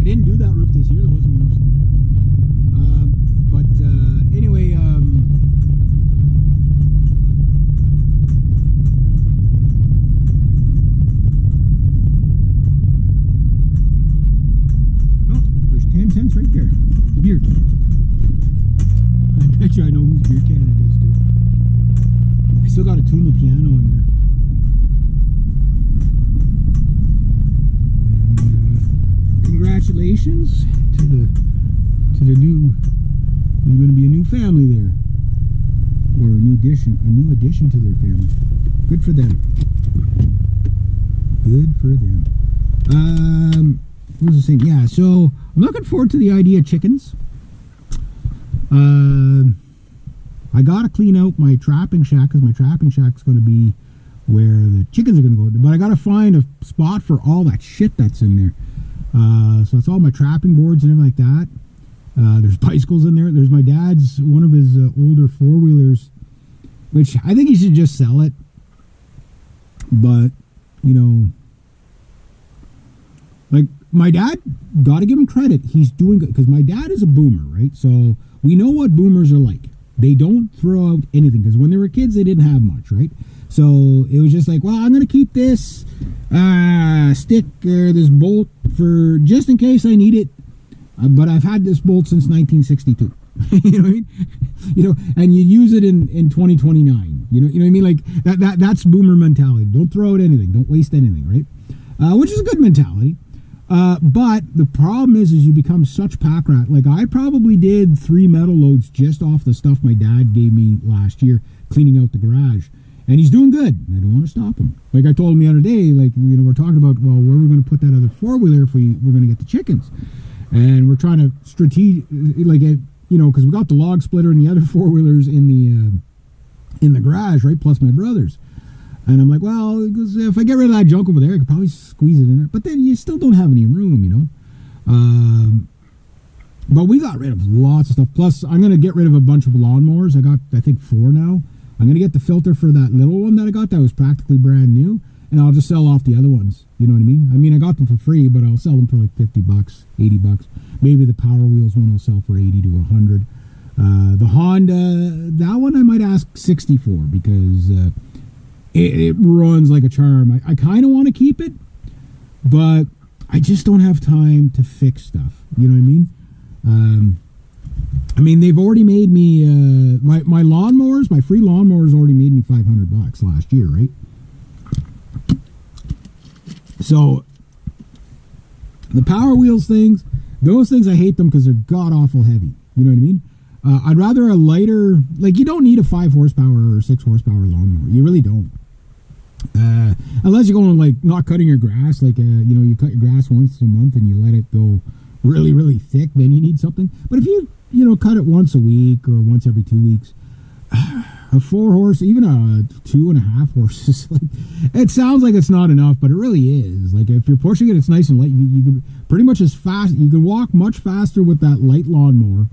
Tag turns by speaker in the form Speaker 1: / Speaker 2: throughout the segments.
Speaker 1: didn't do that roof this year. There wasn't enough stuff. But anyway, oh, there's 10 cents right there. Beer can. I bet you I know whose beer can it is, too. I still got to tune the piano in there. Congratulations to the new. There's going to be a new family there, or a new addition to their family. Good for them. Good for them. What was I saying? Yeah. So I'm looking forward to the idea of chickens. I got to clean out my trapping shack because my trapping shack is going to be where the chickens are going to go. But I got to find a spot for all that shit that's in there. So it's all my trapping boards and everything like that. There's bicycles in there. There's my dad's, one of his older four-wheelers, which I think he should just sell it. But, you know, like, my dad, got to give him credit. He's doing good. Because my dad is a boomer, right? So we know what boomers are like. They don't throw out anything. Because when they were kids, they didn't have much, right? So it was just like, well, I'm going to keep this stick or this bolt for just in case I need it. But I've had this bolt since 1962. You know what I mean? You know, and you use it in 2029. You know what I mean? Like that's boomer mentality. Don't throw out anything. Don't waste anything, right? Which is a good mentality. But the problem is you become such pack rat. Like I probably did 3 metal loads just off the stuff my dad gave me last year, cleaning out the garage. And he's doing good. I don't want to stop him. Like I told him the other day, like, you know, we're talking about, well, where we're going to put that other four-wheeler if we're going to get the chickens. And we're trying to like, you know, because we got the log splitter and the other four-wheelers in the garage, right? Plus my brother's. And I'm like, well, if I get rid of that junk over there, I could probably squeeze it in there. But then you still don't have any room, you know. But we got rid of lots of stuff. Plus, I'm going to get rid of a bunch of lawnmowers. I got, I think, 4 now. I'm going to get the filter for that little one that I got that was practically brand new, and I'll just sell off the other ones. You know what I mean? I mean, I got them for free, but I'll sell them for like $50, $80. Maybe the Power Wheels one I'll sell for 80 to 100. The Honda, that one I might ask 60 for because it runs like a charm. I kind of want to keep it, but I just don't have time to fix stuff. You know what I mean? I mean, they've already made me, my lawnmowers, my free lawnmowers already made me $500 last year, right? So, the Power Wheels things, those things I hate them because they're god-awful heavy. You know what I mean? I'd rather a lighter, like you don't need a 5 horsepower or 6 horsepower lawnmower. You really don't. Unless you're going like not cutting your grass, like, you know, you cut your grass once a month and you let it go really, really thick, then you need something. But if you know, cut it once a week or once every 2 weeks, a 4 horse, even a 2.5 horses, like, it sounds like it's not enough, but it really is. Like if you're pushing it, it's nice and light. You can pretty much as fast, you can walk much faster with that light lawnmower,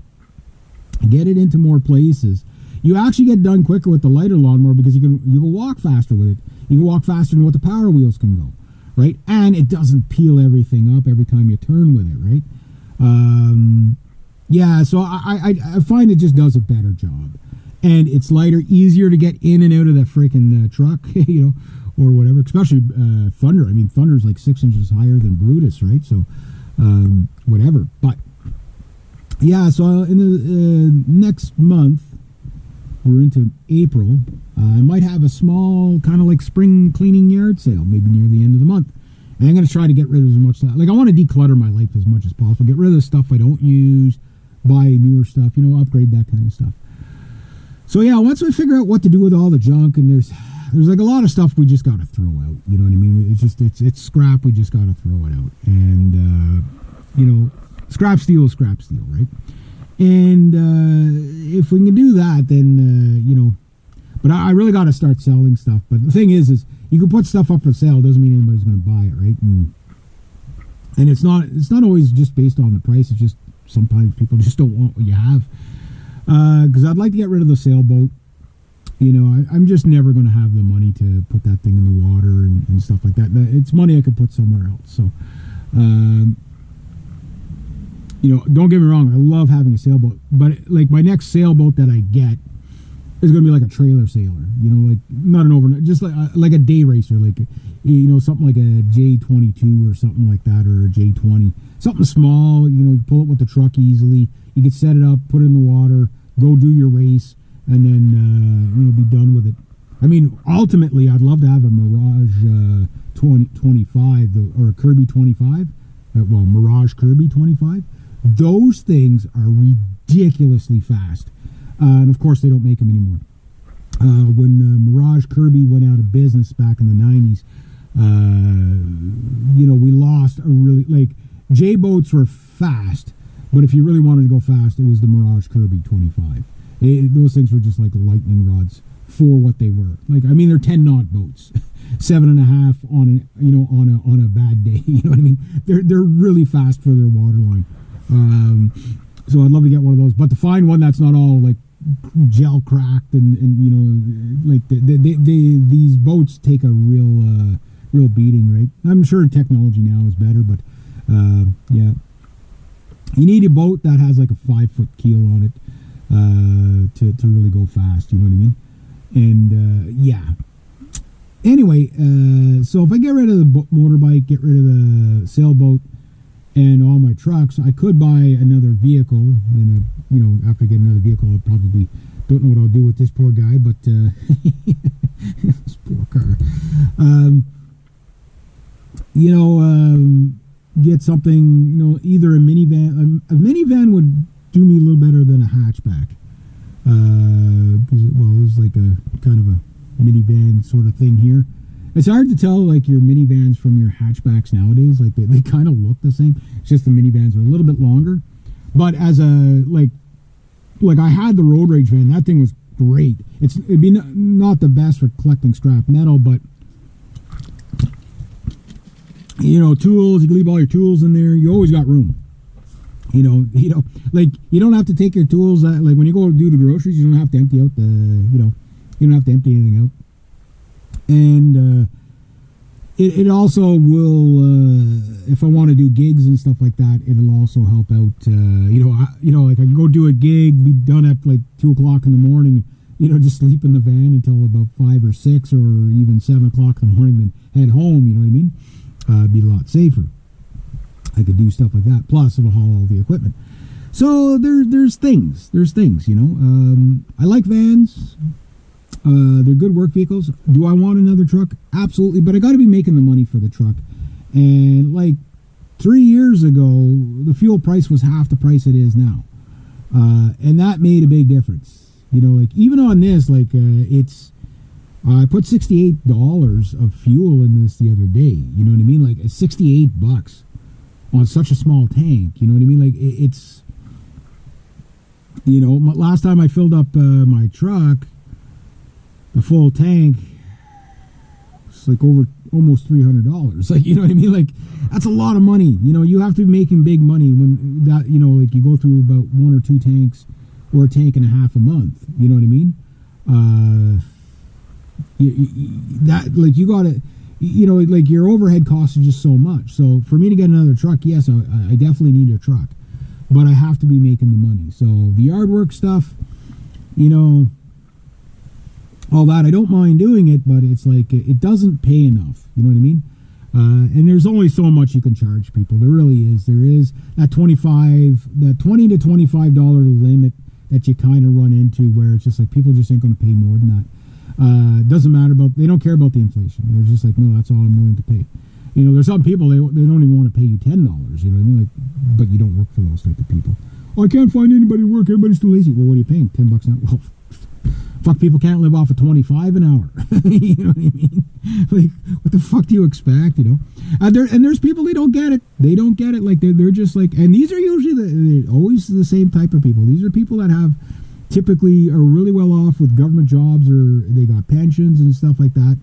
Speaker 1: get it into more places. You actually get done quicker with the lighter lawnmower because you can walk faster with it. You can walk faster than what the Power Wheels can go, right? And it doesn't peel everything up every time you turn with it, right? Yeah, so I find it just does a better job. And it's lighter, easier to get in and out of that freaking truck, you know, or whatever, especially Thunder. I mean, Thunder's like 6 inches higher than Brutus, right? So, whatever. But, yeah, so in the next month, we're into April, I might have a small kind of like spring cleaning yard sale, maybe near the end of the month. And I'm going to try to get rid of as much stuff. Like, I want to declutter my life as much as possible. Get rid of the stuff I don't use, buy newer stuff, you know, upgrade that kind of stuff. So, yeah, once we figure out what to do with all the junk, and there's like a lot of stuff we just got to throw out. You know what I mean? It's just, it's scrap. We just got to throw it out. And, you know, scrap steel is scrap steel, right? And if we can do that, then, you know, but I really got to start selling stuff. But the thing is you can put stuff up for sale. Doesn't mean anybody's going to buy it, right? And it's not always just based on the price. It's just sometimes people just don't want what you have. Because I'd like to get rid of the sailboat. You know, I'm just never going to have the money to put that thing in the water and stuff like that. It's money I could put somewhere else. So, you know, don't get me wrong, I love having a sailboat, but like my next sailboat that I get is going to be like a trailer sailor, you know, like not an overnight, just like a day racer, like, you know, something like a J22 or something like that, or a J20, something small, you know, you pull it with the truck easily, you can set it up, put it in the water, go do your race, and then, you know, be done with it. I mean, ultimately, I'd love to have a Mirage 25, or a Kirby 25, well, Mirage Kirby 25. Those things are ridiculously fast. And of course, they don't make them anymore. When Mirage Kirby went out of business back in the 90s, you know, we lost a really, like, J-boats were fast, but if you really wanted to go fast, it was the Mirage Kirby 25. Those things were just like lightning rods for what they were. Like, I mean, they're 10 knot boats, 7.5 on a, you know, on a bad day. You know what I mean? They're really fast for their waterline. So I'd love to get one of those, but to find one that's not all like gel cracked and you know, like these boats take a real beating, right? I'm sure technology now is better, but yeah, you need a boat that has like a 5-foot keel on it to really go fast. You know what I mean? And yeah. Anyway, so if I get rid of the motorbike, get rid of the sailboat, and all my trucks, I could buy another vehicle, and you know, after I get another vehicle, I probably don't know what I'll do with this poor guy, but this poor car. You know, get something, you know, either a minivan. A minivan would do me a little better than a hatchback, because well, it's like a kind of a minivan sort of thing here. It's hard to tell, like, your minivans from your hatchbacks nowadays. Like, they kind of look the same. It's just the minivans are a little bit longer. But as a, like I had the road rage van. That thing was great. It'd be not the best for collecting scrap metal, but, you know, tools, you can leave all your tools in there. You always got room. You know, like, you don't have to take your tools, like, when you go to do the groceries, you don't have to empty out the, you know, you don't have to empty anything out. And it also will, if I want to do gigs and stuff like that, it'll also help out. You know, like I can go do a gig, be done at like 2 o'clock in the morning. You know, just sleep in the van until about 5 or 6 or even 7 o'clock in the morning, then head home. You know what I mean? Be a lot safer. I could do stuff like that. Plus, it'll haul all the equipment. So there's things. You know, I like vans. They're good work vehicles. Do I want another truck? Absolutely, but I got to be making the money for the truck. And like 3 years ago, the fuel price was half the price it is now, and that made a big difference. You know, like even on this, like it's I put $68 of fuel in this the other day. You know what I mean? Like $68 on such a small tank. You know what I mean? Like it's, you know, last time I filled up my truck, the full tank, it's like over almost $300. Like, you know what I mean? Like, that's a lot of money. You know, you have to be making big money when that, you know, like you go through about 1 or 2 tanks or a tank and a half a month. You know what I mean? That, like, you gotta, you know, like your overhead costs are just so much. So for me to get another truck, yes, I definitely need a truck, but I have to be making the money. So the yard work stuff, you know, all that, I don't mind doing it, but it's like it doesn't pay enough. You know what I mean? And there's only so much you can charge people. There really is. There is that $20 to $25 limit that you kind of run into, where it's just like people just ain't going to pay more than that. Doesn't matter about, they don't care about the inflation. They're just like, no, that's all I'm willing to pay. You know, there's some people they don't even want to pay you $10. You know what I mean? Like, but you don't work for those type of people. Oh, I can't find anybody to work. Everybody's too lazy. Well, what are you paying? $10 an hour. Well, fuck, people can't live off of 25 an hour. You know what I mean? Like, what the fuck do you expect? You know, and there's people, they don't get it. They don't get it. Like they're just like, and these are usually always the same type of people. These are people that have typically are really well off with government jobs, or they got pensions and stuff like that.